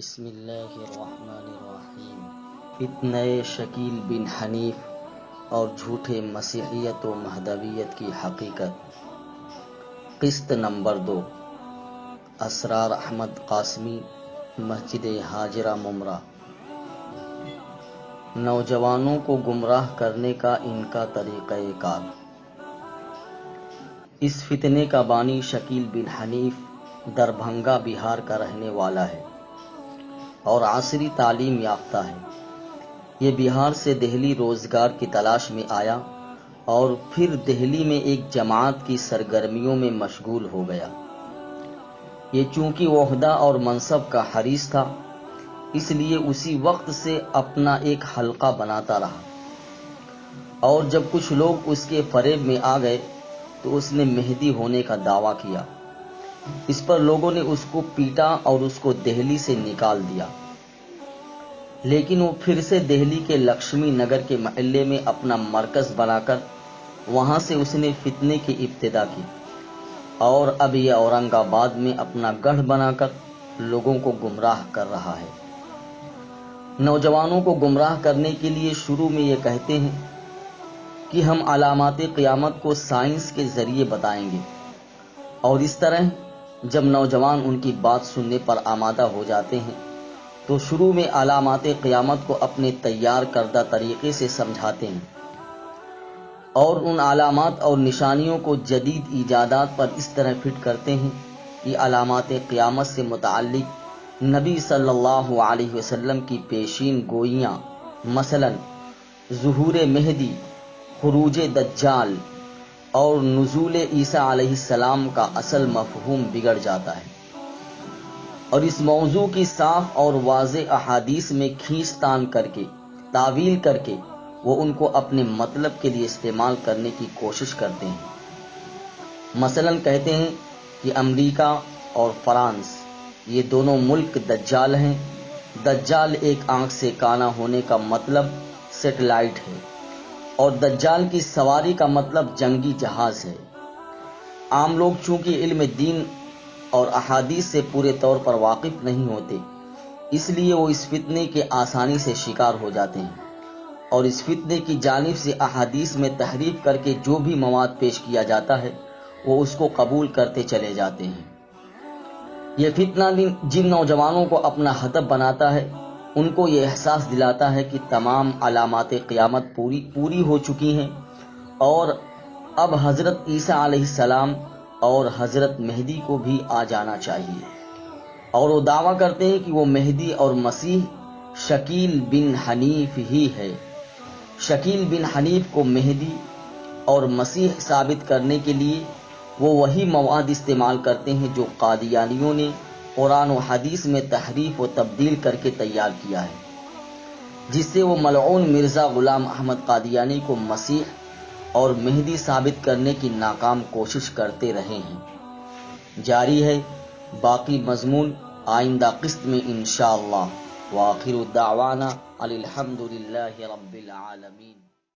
بسم اللہ الرحمن الرحیم۔ فتنہ شکیل بن حنیف اور جھوٹے مسیحیت و مہدویت کی حقیقت۔ قسط نمبر 2، اسرار احمد قاسمی، مسجد ہاجرہ ممرہ۔ نوجوانوں کو گمراہ کرنے کا ان کا طریقہ کار۔ اس فتنے کا بانی شکیل بن حنیف دربھنگا بہار کا رہنے والا ہے اور عصری تعلیم یافتہ ہے۔ یہ بہار سے دہلی روزگار کی تلاش میں آیا اور پھر دہلی میں ایک جماعت کی سرگرمیوں میں مشغول ہو گیا۔ یہ چونکہ عہدہ اور منصب کا حریص تھا، اس لیے اسی وقت سے اپنا ایک حلقہ بناتا رہا، اور جب کچھ لوگ اس کے فریب میں آ گئے تو اس نے مہدی ہونے کا دعویٰ کیا۔ اس پر لوگوں نے اس کو پیٹا اور اس کو دہلی سے نکال دیا، لیکن وہ پھر سے دہلی کے لکشمی نگر کے محلے میں اپنا مرکز بنا کر وہاں سے اس نے فتنے کی ابتدا کی، اور اب یہ اورنگ آباد میں اپنا گڑھ بنا کر لوگوں کو گمراہ کر رہا ہے۔ نوجوانوں کو گمراہ کرنے کے لیے شروع میں یہ کہتے ہیں کہ ہم علامات قیامت کو سائنس کے ذریعے بتائیں گے، اور اس طرح جب نوجوان ان کی بات سننے پر آمادہ ہو جاتے ہیں تو شروع میں علامات قیامت کو اپنے تیار کردہ طریقے سے سمجھاتے ہیں، اور ان علامات اور نشانیوں کو جدید ایجادات پر اس طرح فٹ کرتے ہیں کہ علامات قیامت سے متعلق نبی صلی اللہ علیہ وسلم کی پیشین گوئیاں، مثلا ظہور مہدی، خروج دجال اور نزول عیسیٰ علیہ السلام کا اصل مفہوم بگڑ جاتا ہے، اور اس موضوع کی صاف اور واضح احادیث میں کھینچ تان کر کے، تعویل کر کے وہ ان کو اپنے مطلب کے لیے استعمال کرنے کی کوشش کرتے ہیں۔ مثلا کہتے ہیں کہ امریکہ اور فرانس یہ دونوں ملک دجال ہیں۔ دجال ایک آنکھ سے کانا ہونے کا مطلب سیٹلائٹ ہے، اور دجال کی سواری کا مطلب جنگی جہاز ہے۔ عام لوگ چونکہ علم دین اور احادیث سے پورے طور پر واقف نہیں ہوتے، اس لیے وہ اس فتنے کے آسانی سے شکار ہو جاتے ہیں، اور اس فتنے کی جانب سے احادیث میں تحریف کر کے جو بھی مواد پیش کیا جاتا ہے وہ اس کو قبول کرتے چلے جاتے ہیں۔ یہ فتنہ جن نوجوانوں کو اپنا ہدف بناتا ہے ان کو یہ احساس دلاتا ہے کہ تمام علامات قیامت پوری ہو چکی ہیں، اور اب حضرت عیسیٰ علیہ السلام اور حضرت مہدی کو بھی آ جانا چاہیے، اور وہ دعویٰ کرتے ہیں کہ وہ مہدی اور مسیح شکیل بن حنیف ہی ہے۔ شکیل بن حنیف کو مہدی اور مسیح ثابت کرنے کے لیے وہ وہی مواد استعمال کرتے ہیں جو قادیانیوں نے قرآن و حدیث میں تحریف و تبدیل کر کے تیار کیا ہے، جس سے وہ ملعون مرزا غلام احمد قادیانی کو مسیح اور مہدی ثابت کرنے کی ناکام کوشش کرتے رہے ہیں۔ جاری ہے باقی مضمون آئندہ قسط میں انشاءاللہ۔ وآخر دعوانا الحمد للہ رب العالمین۔